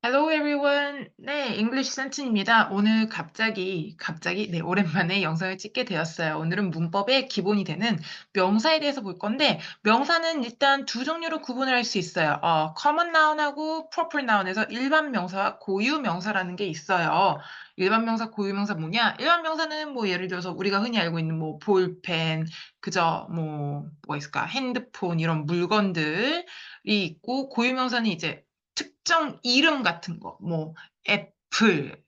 Hello everyone. 네, English 센틴입니다. 오늘 갑자기, 네, 오랜만에 영상을 찍게 되었어요. 오늘은 문법의 기본이 되는 명사에 대해서 볼 건데, 명사는 일단 두 종류로 구분을 할 수 있어요. common noun하고 proper noun에서 일반 명사와 고유 명사라는 게 있어요. 일반 명사, 고유 명사 뭐냐? 일반 명사는 뭐 예를 들어서 우리가 흔히 알고 있는 뭐 볼펜, 그저 뭐가 있을까? 핸드폰 이런 물건들이 있고, 고유 명사는 이제 특정 이름 같은 거, 뭐, 애플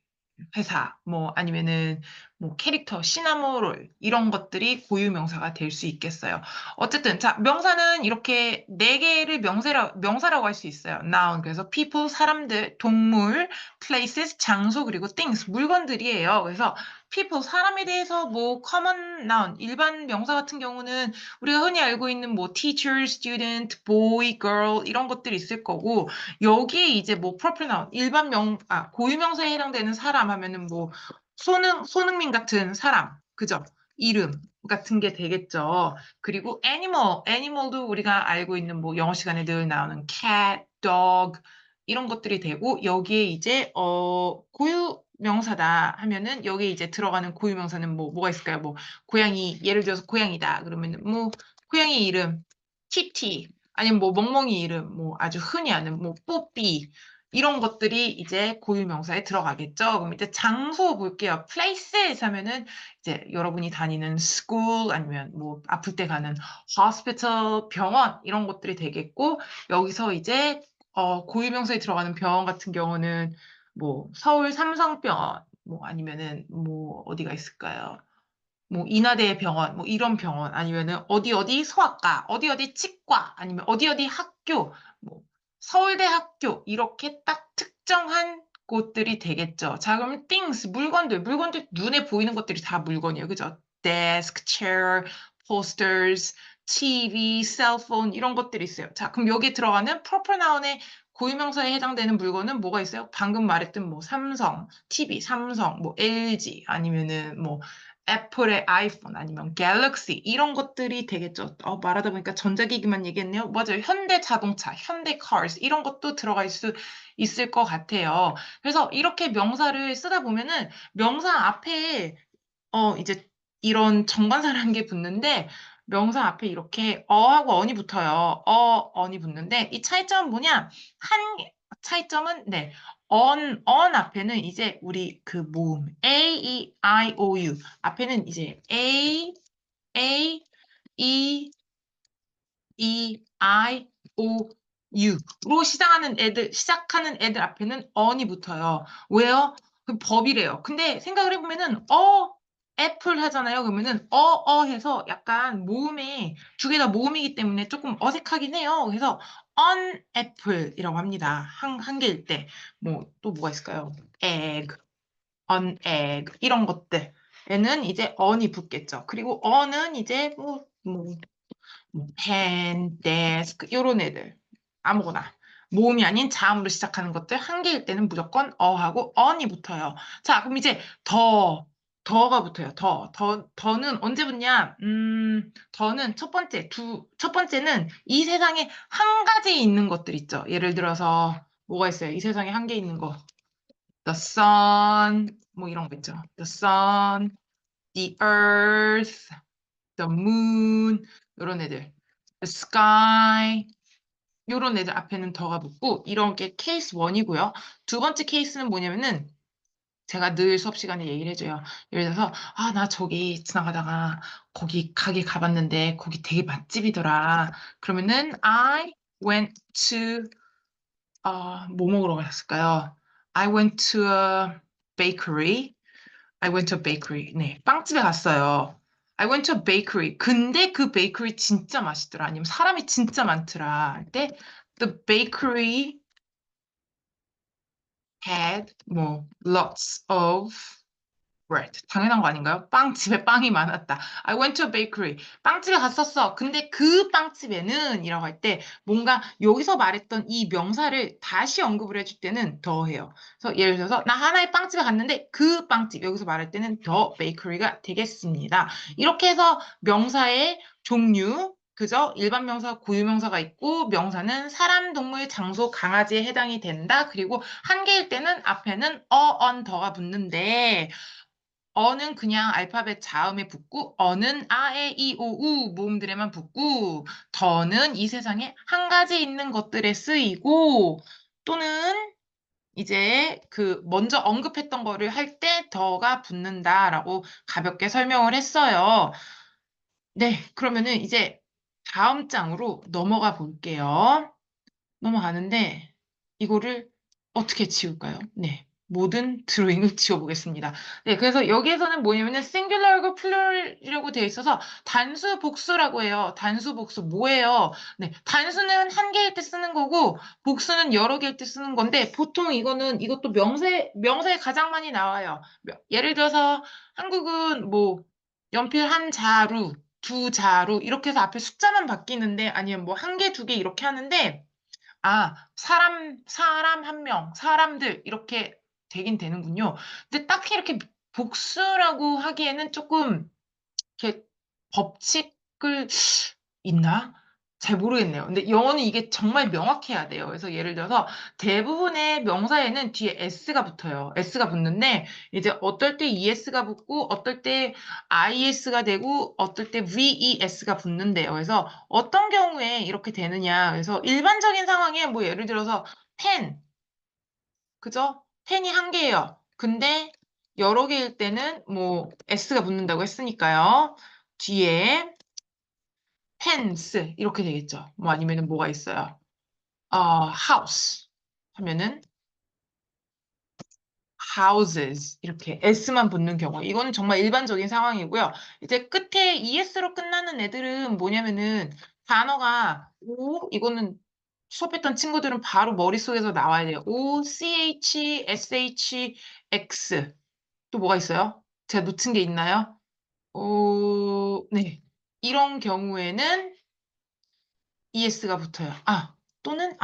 회사, 뭐, 아니면은, 뭐, 캐릭터, 시나모롤, 이런 것들이 고유 명사가 될 수 있겠어요. 어쨌든, 자, 명사는 이렇게 네 개를 명사라고 할 수 있어요. noun. 그래서 people, 사람들, 동물, places, 장소, 그리고 things, 물건들이에요. 그래서 people, 사람에 대해서 뭐, common noun, 일반 명사 같은 경우는 우리가 흔히 알고 있는 뭐, teacher, student, boy, girl, 이런 것들이 있을 거고, 여기에 이제 뭐 proper noun, 고유명사에 해당되는 사람 하면은 뭐 손흥민 같은 사람, 그죠? 이름 같은 게 되겠죠. 그리고 animal도 우리가 알고 있는 뭐 영어 시간에 늘 나오는 cat, dog 이런 것들이 되고 여기에 이제 고유 명사다 하면은 여기에 이제 들어가는 고유 명사는 뭐가 있을까요? 뭐 고양이 예를 들어서 고양이다 그러면은 뭐 고양이 이름 키티 아니면 뭐 멍멍이 이름, 뭐 아주 흔히 아는 뭐 뽀삐 이런 것들이 이제 고유 명사에 들어가겠죠. 그럼 이제 장소 볼게요. places 하면은 이제 여러분이 다니는 school 아니면 뭐 아플 때 가는 hospital 병원 이런 것들이 되겠고 여기서 이제 고유 명사에 들어가는 병원 같은 경우는 뭐 서울 삼성병원 뭐 아니면은 뭐 어디가 있을까요? 뭐 인하대 병원, 뭐 이런 병원, 아니면은 어디 어디 소아과, 어디 어디 치과, 아니면 어디 어디 학교, 뭐 서울대 학교 이렇게 딱 특정한 곳들이 되겠죠. 자, 그럼 things 물건들 눈에 보이는 것들이 다 물건이에요, 그죠? desk, chair, posters, TV, cellphone 이런 것들이 있어요. 자, 그럼 여기에 들어가는 proper noun의 고유명사에 해당되는 물건은 뭐가 있어요? 방금 말했던 뭐 삼성, TV, 삼성, 뭐 LG 아니면은 뭐 애플의 아이폰 아니면 갤럭시 이런 것들이 되겠죠. 말하다 보니까 전자기기만 얘기했네요. 맞아요. 현대자동차, 현대카스 이런 것도 들어갈 수 있을 것 같아요. 그래서 이렇게 명사를 쓰다 보면은 명사 앞에 이제 이런 정관사라는 게 붙는데 명사 앞에 이렇게 어하고 언이 붙어요. 언이 붙는데 이 차이점은 뭐냐? 차이점은 네. 언 앞에는 이제 우리 그 모음 A, E, I, O, U 앞에는 이제 I, O, U로 시작하는 애들 앞에는 언이 붙어요. 왜요? 그 법이래요. 근데 생각을 해보면은, 애플 하잖아요. 그러면은, 해서 약간 모음에, 두 개 다 모음이기 때문에 조금 어색하긴 해요. 그래서, on apple이라고 합니다. 한 개일 때. 뭐, 또 뭐가 있을까요? egg, on egg, 이런 것들. 에는 이제 on이 붙겠죠. 그리고 on은 이제 뭐 pen, desk 요런 애들 아무거나 모음이 아닌 자음으로 시작하는 것들 한 개일 때는 무조건 어하고 on이 붙어요. 자, 그럼 이제 더가 붙어요. 더는 언제 붙냐? 더는 첫 번째는 이 세상에 한 가지 있는 것들 있죠. 예를 들어서 뭐가 있어요? 이 세상에 한 개 있는 거. The sun, 뭐 이런 거 있죠. The sun, the earth, the moon, 요런 애들. The sky, 요런 애들 앞에는 더가 붙고, 이런 게 케이스 1이고요. 두 번째 케이스는 뭐냐면은, 제가 늘 수업 시간에 얘기를 해줘요. 예를 들어서, 나 저기 지나가다가 거기 가게 가봤는데, 거기 되게 맛집이더라. 그러면은, I went to, 뭐 먹으러 갔을까요? I went to a bakery. I went to a bakery. 네, 빵집에 갔어요. I went to a bakery. 근데 그 베이커리 진짜 맛있더라. 아니면 사람이 진짜 많더라. 할 때, the bakery had 뭐 lots of bread. 당연한 거 아닌가요? 빵집에 빵이 많았다. I went to a bakery. 빵집에 갔었어. 근데 그 빵집에는 이라고 할 때 뭔가 여기서 말했던 이 명사를 다시 언급을 해줄 때는 더 해요. 그래서 예를 들어서 나 하나의 빵집에 갔는데 그 빵집 여기서 말할 때는 the bakery가 되겠습니다. 이렇게 해서 명사의 종류 그죠? 일반 명사, 고유 명사가 있고, 명사는 사람, 동물, 장소, 강아지에 해당이 된다. 그리고 한 개일 때는 앞에는 on, 더가 붙는데, 어는 그냥 알파벳 자음에 붙고, 어는 아, 에, 이, 오, 우 모음들에만 붙고, 더는 이 세상에 한 가지 있는 것들에 쓰이고, 또는 이제 그 먼저 언급했던 거를 할 때 더가 붙는다라고 가볍게 설명을 했어요. 네, 그러면은 이제 다음 장으로 넘어가 볼게요. 넘어가는데 이거를 어떻게 지울까요? 네. 모든 드로잉을 지워보겠습니다. 네, 그래서 여기에서는 뭐냐면은 싱귤러하고 플루럴이라고 되어 있어서 단수 복수라고 해요. 단수 복수 뭐예요? 네, 단수는 한 개일 때 쓰는 거고 복수는 여러 개일 때 쓰는 건데 보통 이것도 명사에 가장 많이 나와요. 예를 들어서 한국은 뭐 연필 한 자루, 두 자루 이렇게 해서 앞에 숫자만 바뀌는데 아니면 뭐 한 개, 두 개 이렇게 하는데 아, 사람 한 명, 사람들, 이렇게 되긴 되는군요. 근데 딱히 이렇게 복수라고 하기에는 조금, 이렇게 법칙을, 있나? 잘 모르겠네요. 근데 영어는 이게 정말 명확해야 돼요. 그래서 예를 들어서 대부분의 명사에는 뒤에 s가 붙어요. s가 붙는데, 이제 어떨 때 es가 붙고, 어떨 때 is가 되고, 어떨 때 ves가 붙는데요. 그래서 어떤 경우에 이렇게 되느냐. 그래서 일반적인 상황에 뭐 예를 들어서 펜, 그죠? 펜이 한 개예요. 근데 여러 개일 때는 뭐 s가 붙는다고 했으니까요. 뒤에 펜스 이렇게 되겠죠. 뭐 아니면은 뭐가 있어요? house 하면은 houses 이렇게 s만 붙는 경우 이거는 정말 일반적인 상황이고요. 이제 끝에 es로 끝나는 애들은 뭐냐면은 단어가 o 이거는 수업했던 친구들은 바로 머릿속에서 나와야 돼요. o, ch, sh, x 또 뭐가 있어요? 제가 놓친 게 있나요? 네. 이런 경우에는 es가 붙어요. 또는,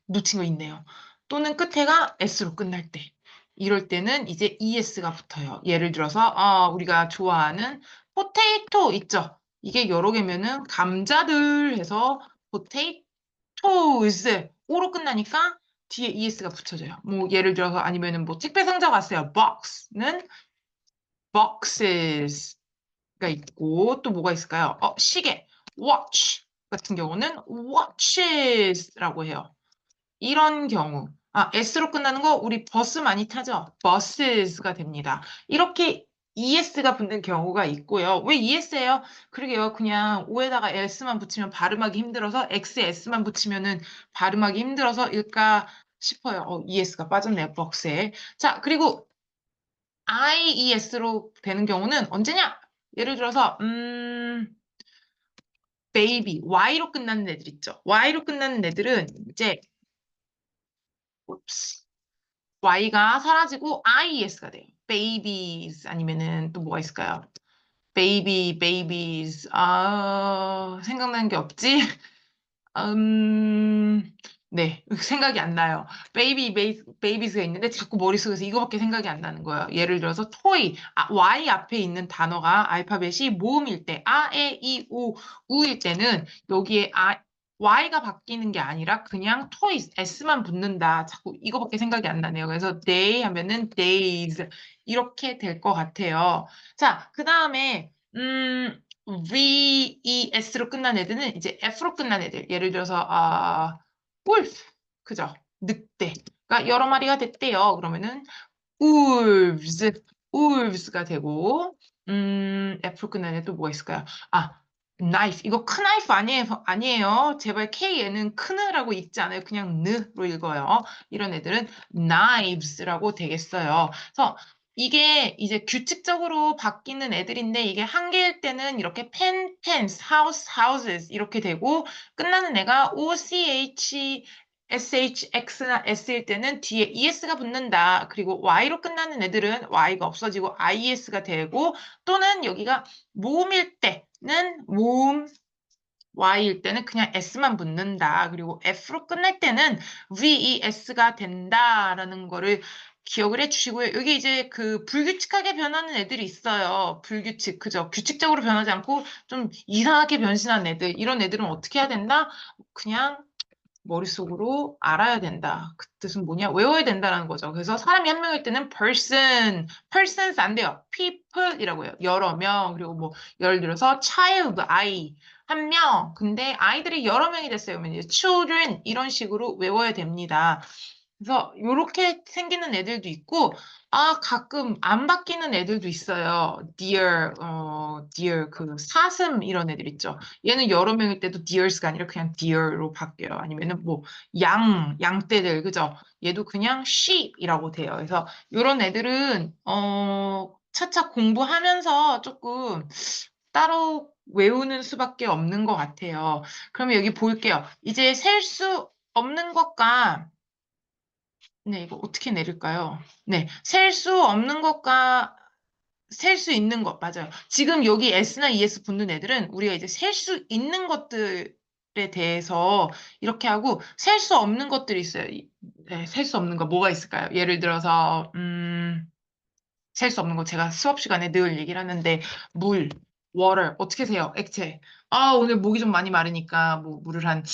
놓친 거 있네요. 또는 끝에가 s로 끝날 때. 이럴 때는 이제 es가 붙어요. 예를 들어서, 우리가 좋아하는 포테이토 있죠? 이게 여러 개면은 감자들 해서 potatoes, 오로 끝나니까 뒤에 es가 붙여져요. 뭐, 예를 들어서 아니면은 뭐 택배 상자 왔어요. box는 boxes. 가 있고 또 뭐가 있을까요? 시계 watch 같은 경우는 watches라고 해요. 이런 경우 s로 끝나는 거 우리 버스 많이 타죠? busses가 됩니다. 이렇게 es가 붙는 경우가 있고요. 왜 es예요? 그러게요. 그냥 o에다가 s만 붙이면 발음하기 힘들어서 x에 s만 붙이면은 발음하기 힘들어서 일까 싶어요. es가 빠졌네요. box에. 자, 그리고 IES로 되는 경우는 언제냐? 예를 들어서 baby, Y로 끝나는 애들 있죠. Y로 끝나는 애들은 이제 oops, Y가 사라지고 IES가 돼요. babies 아니면은 또 뭐가 있을까요? babies. 생각나는 게 없지? 음, 네, 생각이 안 나요. 베이비스가 있는데 자꾸 머릿속에서 이거밖에 생각이 안 나는 거예요. 예를 들어서 토이, Y 앞에 있는 단어가 알파벳이 모음일 때, 에, 이, 오, 우일 때는 여기에 Y가 바뀌는 게 아니라 그냥 toys, S만 붙는다. 자꾸 이거밖에 생각이 안 나네요. 그래서 day 하면은 days 이렇게 될 것 같아요. 자, 그 다음에 VES로 끝난 애들은 이제 F로 끝난 애들. 예를 들어서, wolf. 그죠? 늑대가 여러 마리가 됐대요. 그러면은, wolves. wolves가 되고, F로 끝난 애 또 뭐가 있을까요? knife. 이거 큰 나이프 아니에요. 제발 K에는 크느라고 읽지 않아요. 그냥 느로 읽어요. 이런 애들은 knives라고 되겠어요. 그래서 이게 이제 규칙적으로 바뀌는 애들인데 이게 한 개일 때는 이렇게 pens, houses 이렇게 되고 끝나는 애가 SHX나 S일 때는 뒤에 ES가 붙는다. 그리고 Y로 끝나는 애들은 Y가 없어지고 IES가 되고 또는 여기가 모음일 때는 모음 Y일 때는 그냥 S만 붙는다. 그리고 F로 끝날 때는 VES가 된다라는 거를 기억을 해주시고요. 여기 이제 그 불규칙하게 변하는 애들이 있어요. 불규칙, 그죠? 규칙적으로 변하지 않고 좀 이상하게 변신한 애들. 이런 애들은 어떻게 해야 된다? 그냥 머릿속으로 알아야 된다. 그 뜻은 뭐냐? 외워야 된다는 거죠. 그래서 사람이 한 명일 때는 persons 안 돼요. people이라고요. 여러 명. 그리고 뭐 예를 들어서 child, 아이. 한 명. 근데 아이들이 여러 명이 됐어요. 그러면 이제 children 이런 식으로 외워야 됩니다. 그래서 요렇게 생기는 애들도 있고, 아, 가끔 안 바뀌는 애들도 있어요. deer, 그 사슴 이런 애들 있죠. 얘는 여러 명일 때도 deers가 아니라 그냥 deer로 바뀌어요. 아니면은 뭐 양떼들, 그죠? 얘도 그냥 sheep이라고 돼요. 그래서 요런 애들은, 차차 공부하면서 조금 따로 외우는 수밖에 없는 것 같아요. 그러면 여기 볼게요. 이제 셀 수 없는 것과 네, 이거 어떻게 내릴까요? 네, 셀 수 없는 것과 셀 수 있는 것, 맞아요. 지금 여기 S나 ES 붙는 애들은 우리가 이제 셀 수 있는 것들에 대해서 이렇게 하고 셀 수 없는 것들이 있어요. 네, 셀 수 없는 거 뭐가 있을까요? 예를 들어서, 셀 수 없는 거 제가 수업 시간에 늘 얘기를 하는데 물, water 어떻게 세요? 액체. 아, 오늘 목이 좀 많이 마르니까 뭐 물을 한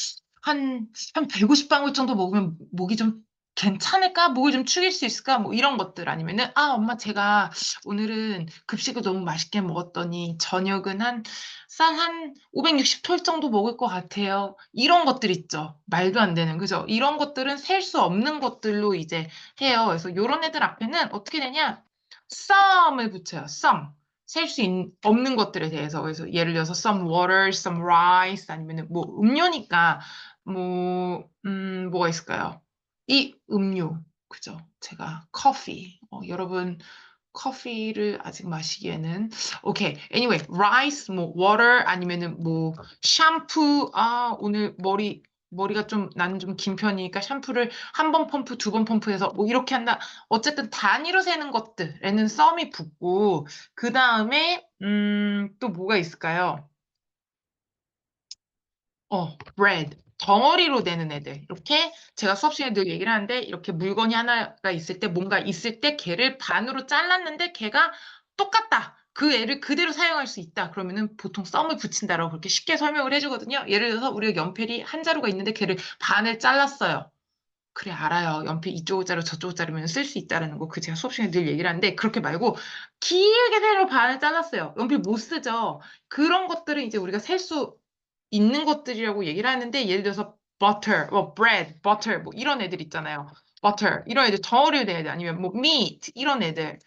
150방울 정도 먹으면 목이 좀 괜찮을까? 목을 좀 축일 수 있을까? 뭐 이런 것들 아니면은 아, 엄마 제가 오늘은 급식을 너무 맛있게 먹었더니 저녁은 쌀 한 560톨 정도 먹을 것 같아요. 이런 것들 있죠. 말도 안 되는, 그죠? 이런 것들은 셀 수 없는 것들로 이제 해요. 그래서 요런 애들 앞에는 어떻게 되냐? some을 붙여요. some. 셀 수 없는 것들에 대해서. 그래서 예를 들어서 some water, some rice 아니면은 뭐 음료니까 뭐가 있을까요? 이 음료. 그죠? 제가 커피. 여러분 커피를 아직 마시기에는 오케이. Anyway, rice, 뭐 water 아니면은 뭐 샴푸. 아, 오늘 머리가 좀 나는 좀 긴 편이니까 샴푸를 한 번 펌프, 두 번 펌프해서 뭐 이렇게 한다. 어쨌든 단위로 세는 것들에는 썸이 붙고 그 다음에 또 뭐가 있을까요? bread. 덩어리로 되는 애들. 이렇게 제가 수업 시간에 늘 얘기를 하는데 이렇게 물건이 하나가 있을 때 뭔가 있을 때 걔를 반으로 잘랐는데 걔가 똑같다. 그 애를 그대로 사용할 수 있다. 그러면은 보통 썸을 붙인다라고 그렇게 쉽게 설명을 해주거든요. 예를 들어서 우리가 연필이 한 자루가 있는데 걔를 반을 잘랐어요. 그래, 알아요. 연필 이쪽을 자르고 저쪽을 자르면 쓸 수 있다라는 거. 그 제가 수업 시간에 늘 얘기를 하는데 그렇게 말고 길게 세로 반을 잘랐어요. 연필 못 쓰죠. 그런 것들은 이제 우리가 셀 수 있는 것들이라고 얘기를 하는데 예를 들어서 butter, 뭐 bread, butter 뭐 이런 애들 있잖아요. butter 이런 애들 덩어리로 된 애들 아니면 뭐 meat 이런 애들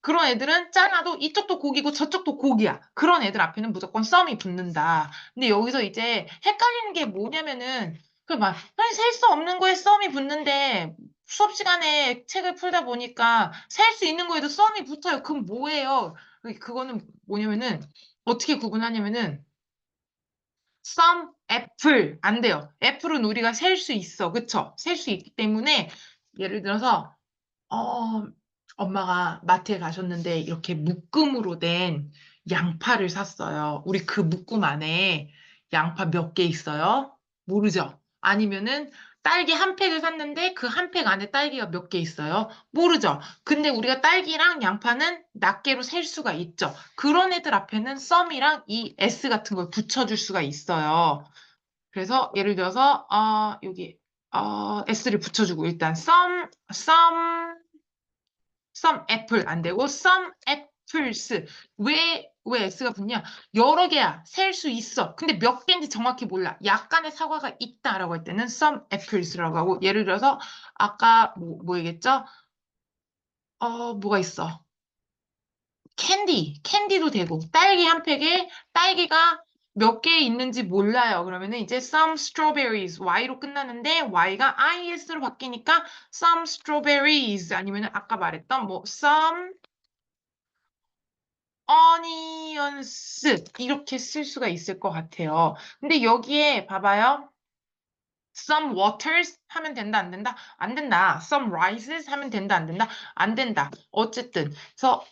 그런 애들은 잘라도 이쪽도 고기고 저쪽도 고기야. 그런 애들 앞에는 무조건 썸이 붙는다. 근데 여기서 이제 헷갈리는 게 뭐냐면은 그막 셀 수 없는 거에 썸이 붙는데 수업 시간에 책을 풀다 보니까 셀 수 있는 거에도 썸이 붙어요. 그럼 뭐예요? 그거는 뭐냐면은 어떻게 구분하냐면은 썸 애플 안 돼요. 애플은 우리가 셀 수 있어. 그쵸? 셀 수 있기 때문에 예를 들어서 어, 엄마가 마트에 가셨는데 이렇게 묶음으로 된 양파를 샀어요. 우리 그 묶음 안에 양파 몇 개 있어요? 모르죠? 아니면은 딸기 한 팩을 샀는데 그 한 팩 안에 딸기가 몇 개 있어요? 모르죠? 근데 우리가 딸기랑 양파는 낱개로 셀 수가 있죠. 그런 애들 앞에는 썸이랑 이 S 같은 걸 붙여줄 수가 있어요. 그래서 예를 들어서 여기 S를 붙여주고 일단 some apple 안 되고 some apples 왜 S가 붙냐? 여러 개야. 셀 수 있어. 근데 몇 개인지 정확히 몰라. 약간의 사과가 있다라고 할 때는 some apples라고 하고 예를 들어서 아까 뭐 얘기했죠? 뭐가 있어? 캔디도 되고 딸기 한 팩에 딸기가 몇 개 있는지 몰라요. 그러면은 이제 some strawberries Y로 끝나는데 Y가 IS로 바뀌니까 some strawberries 아니면은 아까 말했던 뭐 some onions 이렇게 쓸 수가 있을 것 같아요. 근데 여기에 봐봐요. Some waters 하면 된다, 안 된다? 안 된다. Some rises 하면 된다, 안 된다? 안 된다. 어쨌든. 그래서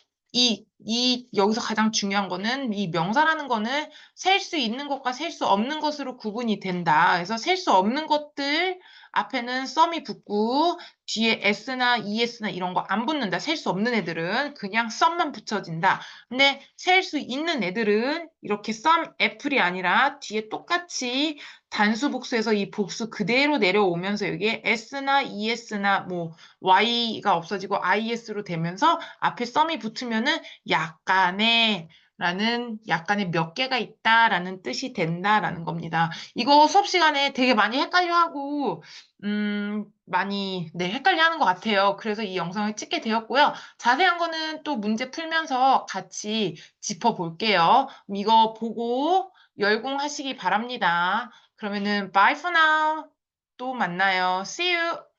여기서 가장 중요한 거는 이 명사라는 거는 셀 수 있는 것과 셀 수 없는 것으로 구분이 된다. 그래서 셀 수 없는 것들 앞에는 썸이 붙고 뒤에 s나 es나 이런 거 안 붙는다. 셀 수 없는 애들은 그냥 썸만 붙여진다. 근데 셀 수 있는 애들은 이렇게 썸 애플이 아니라 뒤에 똑같이 단수 복수해서 이 복수 그대로 내려오면서 여기에 s나 es나 뭐 y가 없어지고 is로 되면서 앞에 썸이 붙으면은 약간의 몇 개가 있다라는 뜻이 된다라는 겁니다. 이거 수업 시간에 되게 많이 헷갈려하고 많이 네, 헷갈려하는 것 같아요. 그래서 이 영상을 찍게 되었고요. 자세한 거는 또 문제 풀면서 같이 짚어볼게요. 이거 보고 열공하시기 바랍니다. 그러면은 bye for now. 또 만나요. See you.